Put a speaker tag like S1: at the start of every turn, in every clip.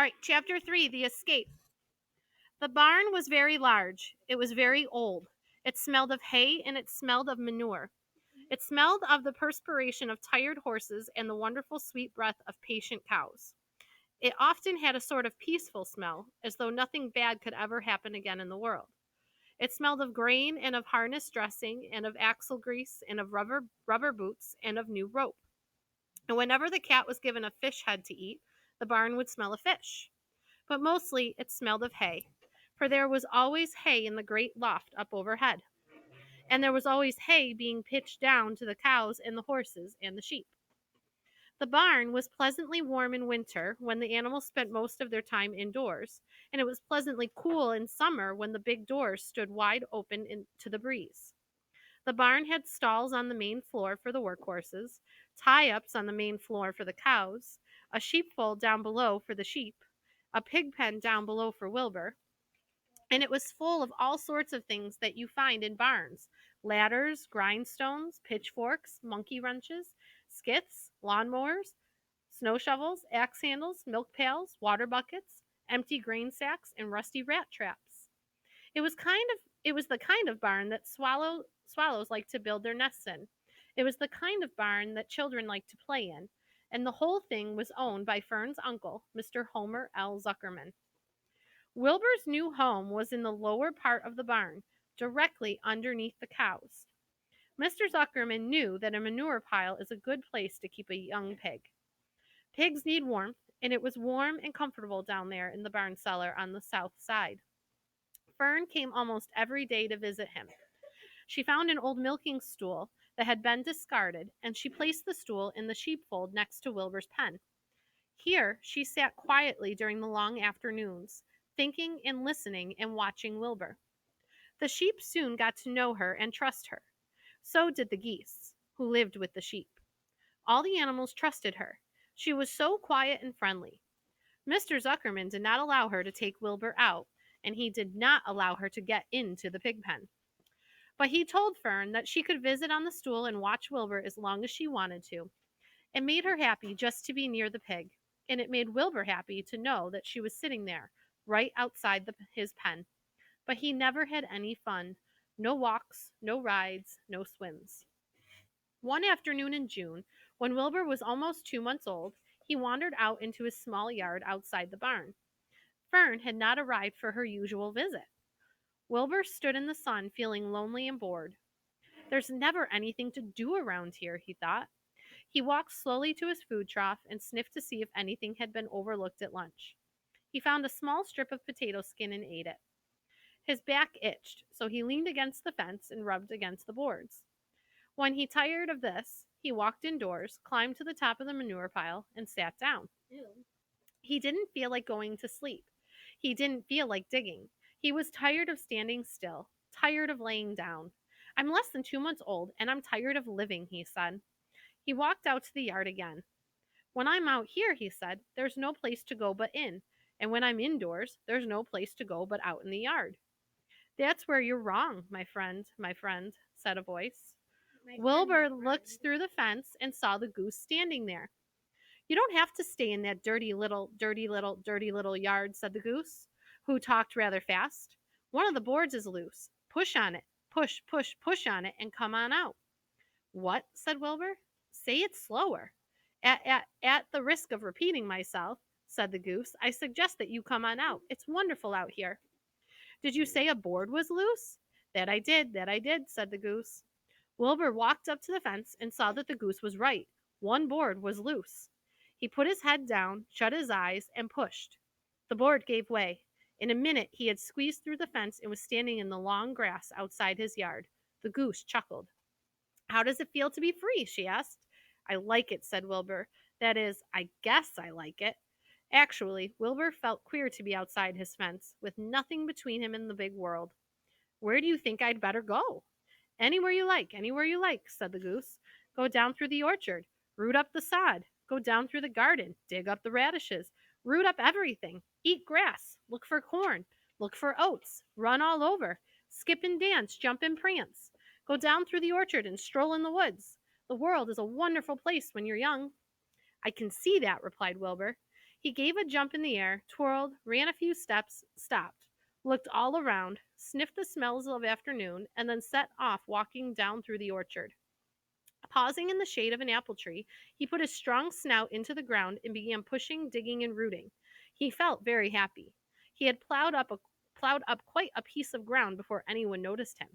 S1: All right, chapter 3, The Escape. The barn was very large. It was very old. It smelled of hay and it smelled of manure. It smelled of the perspiration of tired horses and the wonderful sweet breath of patient cows. It often had a sort of peaceful smell, as though nothing bad could ever happen again in the world. It smelled of grain and of harness dressing and of axle grease and of rubber boots and of new rope. And whenever the cat was given a fish head to eat, the barn would smell of fish. But mostly it smelled of hay, for there was always hay in the great loft up overhead, and there was always hay being pitched down to the cows and the horses and the sheep. The barn was pleasantly warm in winter when the animals spent most of their time indoors, and it was pleasantly cool in summer when the big doors stood wide open to the breeze. The barn had stalls on the main floor for the work horses, tie ups on the main floor for the cows, a sheepfold down below for the sheep, a pig pen down below for Wilbur, and it was full of all sorts of things that you find in barns: ladders, grindstones, pitchforks, monkey wrenches, skits, lawnmowers, snow shovels, axe handles, milk pails, water buckets, empty grain sacks, and rusty rat traps. It was the kind of barn that swallows like to build their nests in. It was the kind of barn that children like to play in, and the whole thing was owned by Fern's uncle, Mr. Homer L. Zuckerman. Wilbur's new home was in the lower part of the barn, directly underneath the cows. Mr. Zuckerman knew that a manure pile is a good place to keep a young pig. Pigs need warmth, and it was warm and comfortable down there in the barn cellar on the south side. Fern came almost every day to visit him. She found an old milking stool that had been discarded, and she placed the stool in the sheepfold next to Wilbur's pen. Here she sat quietly during the long afternoons, thinking and listening and watching Wilbur. The sheep soon got to know her and trust her. So did the geese, who lived with the sheep. All the animals trusted her. She was so quiet and friendly. Mr. Zuckerman did not allow her to take Wilbur out, and he did not allow her to get into the pig pen. But he told Fern that she could visit on the stool and watch Wilbur as long as she wanted to. It made her happy just to be near the pig, and it made Wilbur happy to know that she was sitting there, right outside his pen. But he never had any fun. No walks, no rides, no swims. One afternoon in June, when Wilbur was almost 2 months old, he wandered out into his small yard outside the barn. Fern had not arrived for her usual visit. Wilbur stood in the sun, feeling lonely and bored. There's never anything to do around here, he thought. He walked slowly to his food trough and sniffed to see if anything had been overlooked at lunch. He found a small strip of potato skin and ate it. His back itched, so he leaned against the fence and rubbed against the boards. When he tired of this, he walked indoors, climbed to the top of the manure pile, and sat down. Ew. He didn't feel like going to sleep. He didn't feel like digging. He was tired of standing still, tired of laying down. I'm less than 2 months old, and I'm tired of living, he said. He walked out to the yard again. When I'm out here, he said, there's no place to go but in. And when I'm indoors, there's no place to go but out in the yard. That's where you're wrong, my friend, said a voice. Wilbur looked through the fence and saw the goose standing there. You don't have to stay in that dirty little yard, said the goose, who talked rather fast. One of the boards is loose. Push on it. Push, push, push on it, and come on out. What? Said Wilbur. Say it slower. At the risk of repeating myself, said the goose, I suggest that you come on out. It's wonderful out here. Did you say a board was loose? That I did, said the goose. Wilbur walked up to the fence and saw that the goose was right. One board was loose. He put his head down, shut his eyes, and pushed. The board gave way. In a minute, he had squeezed through the fence and was standing in the long grass outside his yard. The goose chuckled. How does it feel to be free? She asked. I like it, said Wilbur. That is, I guess I like it. Actually, Wilbur felt queer to be outside his fence, with nothing between him and the big world. Where do you think I'd better go? Anywhere you like, said the goose. Go down through the orchard, root up the sod, go down through the garden, dig up the radishes, root up everything, eat grass, look for corn, look for oats, run all over, skip and dance, jump and prance. Go down through the orchard and stroll in the woods. The world is a wonderful place when you're young. I can see that, replied Wilbur. He gave a jump in the air, twirled, ran a few steps, stopped, looked all around, sniffed the smells of afternoon, and then set off walking down through the orchard. Pausing in the shade of an apple tree, he put his strong snout into the ground and began pushing, digging, and rooting. He felt very happy. He had plowed up quite a piece of ground before anyone noticed him.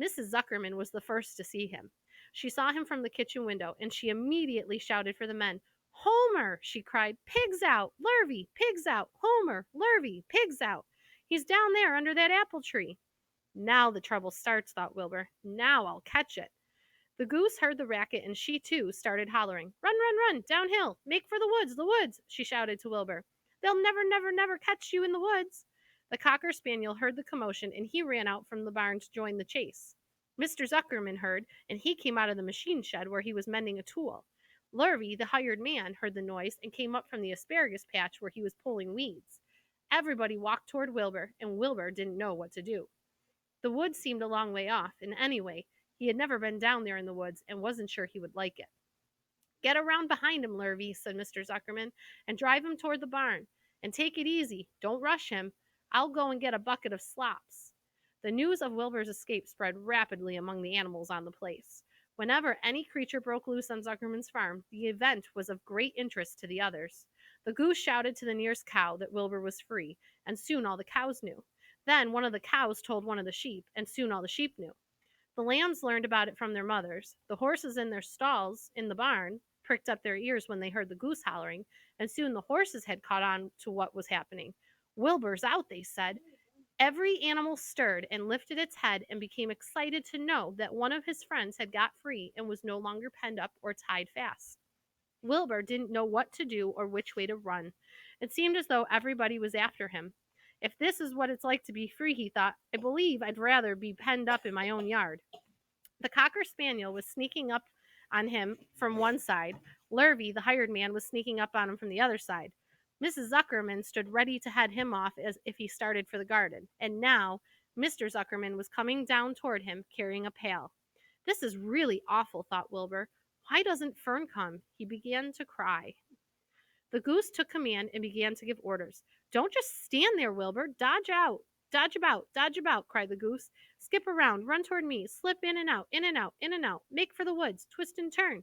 S1: Mrs. Zuckerman was the first to see him. She saw him from the kitchen window, and she immediately shouted for the men. Homer, she cried, pigs out, Lurvy, pigs out, Homer, Lurvy, pigs out. He's down there under that apple tree. Now the trouble starts, thought Wilbur. Now I'll catch it. The goose heard the racket, and she, too, started hollering. Run, run, run, downhill, make for the woods, she shouted to Wilbur. They'll never, never, never catch you in the woods. The Cocker Spaniel heard the commotion, and he ran out from the barn to join the chase. Mr. Zuckerman heard, and he came out of the machine shed where he was mending a tool. Lurvy, the hired man, heard the noise and came up from the asparagus patch where he was pulling weeds. Everybody walked toward Wilbur, and Wilbur didn't know what to do. The woods seemed a long way off, and anyway, he had never been down there in the woods and wasn't sure he would like it. Get around behind him, Lurvy, said Mr. Zuckerman, and drive him toward the barn. And take it easy. Don't rush him. I'll go and get a bucket of slops. The news of Wilbur's escape spread rapidly among the animals on the place. Whenever any creature broke loose on Zuckerman's farm, the event was of great interest to the others. The goose shouted to the nearest cow that Wilbur was free, and soon all the cows knew. Then one of the cows told one of the sheep, and soon all the sheep knew. The lambs learned about it from their mothers. The horses in their stalls in the barn pricked up their ears when they heard the goose hollering, and soon the horses had caught on to what was happening. Wilbur's out, they said. Every animal stirred and lifted its head and became excited to know that one of his friends had got free and was no longer penned up or tied fast. Wilbur didn't know what to do or which way to run. It seemed as though everybody was after him. If this is what it's like to be free, he thought, I believe I'd rather be penned up in my own yard. The Cocker Spaniel was sneaking up on him from one side. Lurvy, the hired man, was sneaking up on him from the other side. Mrs. Zuckerman stood ready to head him off as if he started for the garden. And now Mr. Zuckerman was coming down toward him, carrying a pail. This is really awful, thought Wilbur. Why doesn't Fern come? He began to cry. The goose took command and began to give orders. Don't just stand there, Wilbur. Dodge out. Dodge about, cried the goose. Skip around, run toward me, slip in and out, in and out, in and out. Make for the woods, twist and turn.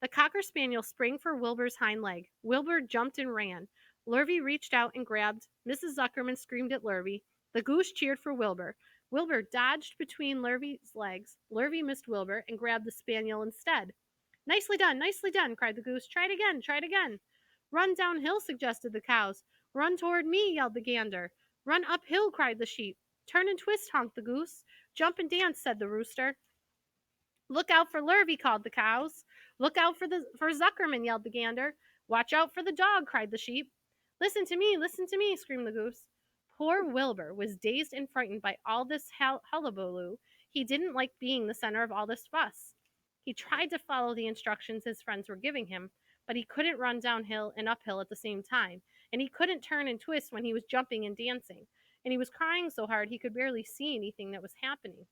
S1: The Cocker Spaniel sprang for Wilbur's hind leg. Wilbur jumped and ran. Lurvy reached out and grabbed. Mrs. Zuckerman screamed at Lurvy. The goose cheered for Wilbur. Wilbur dodged between Lurvy's legs. Lurvy missed Wilbur and grabbed the spaniel instead. Nicely done, cried the goose. Try it again. Run downhill, suggested the cows. Run toward me, yelled the gander. Run uphill, cried the sheep. Turn and twist, honked the goose. Jump and dance, said the rooster. Look out for Lurvy, called the cows. Look out for Zuckerman, yelled the gander. Watch out for the dog, cried the sheep. Listen to me, screamed the goose. Poor Wilbur was dazed and frightened by all this hullabaloo. He didn't like being the center of all this fuss. He tried to follow the instructions his friends were giving him, but he couldn't run downhill and uphill at the same time, and he couldn't turn and twist when he was jumping and dancing, and he was crying so hard he could barely see anything that was happening.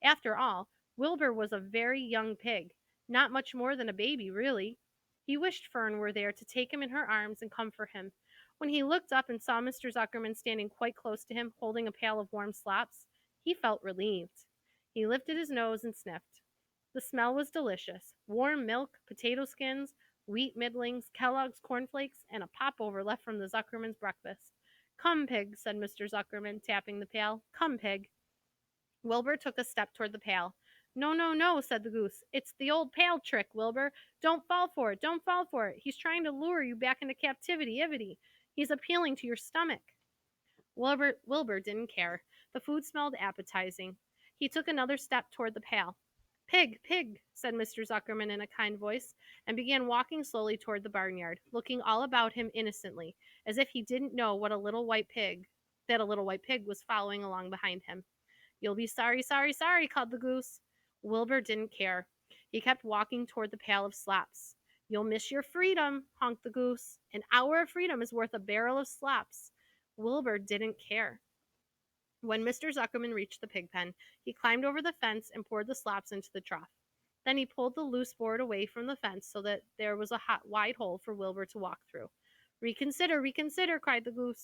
S1: After all, Wilbur was a very young pig, not much more than a baby, really. He wished Fern were there to take him in her arms and comfort him. When he looked up and saw Mr. Zuckerman standing quite close to him, holding a pail of warm slops, he felt relieved. He lifted his nose and sniffed. The smell was delicious. Warm milk, potato skins, wheat middlings, Kellogg's cornflakes, and a popover left from the Zuckerman's breakfast. Come, pig, said Mr. Zuckerman, tapping the pail. Come, pig. Wilbur took a step toward the pail. No, no, no, said the goose. It's the old pail trick, Wilbur. Don't fall for it. Don't fall for it. He's trying to lure you back into captivity, Ivity. He's appealing to your stomach. Wilbur didn't care. The food smelled appetizing. He took another step toward the pail. Pig, pig, said Mr. Zuckerman in a kind voice, and began walking slowly toward the barnyard, looking all about him innocently, as if he didn't know that a little white pig was following along behind him. You'll be sorry, sorry, sorry, called the goose. Wilbur didn't care. He kept walking toward the pail of slops. You'll miss your freedom, honked the goose. An hour of freedom is worth a barrel of slops. Wilbur didn't care. When Mr. Zuckerman reached the pig pen, he climbed over the fence and poured the slops into the trough. Then he pulled the loose board away from the fence so that there was a wide hole for Wilbur to walk through. Reconsider, reconsider, cried the goose.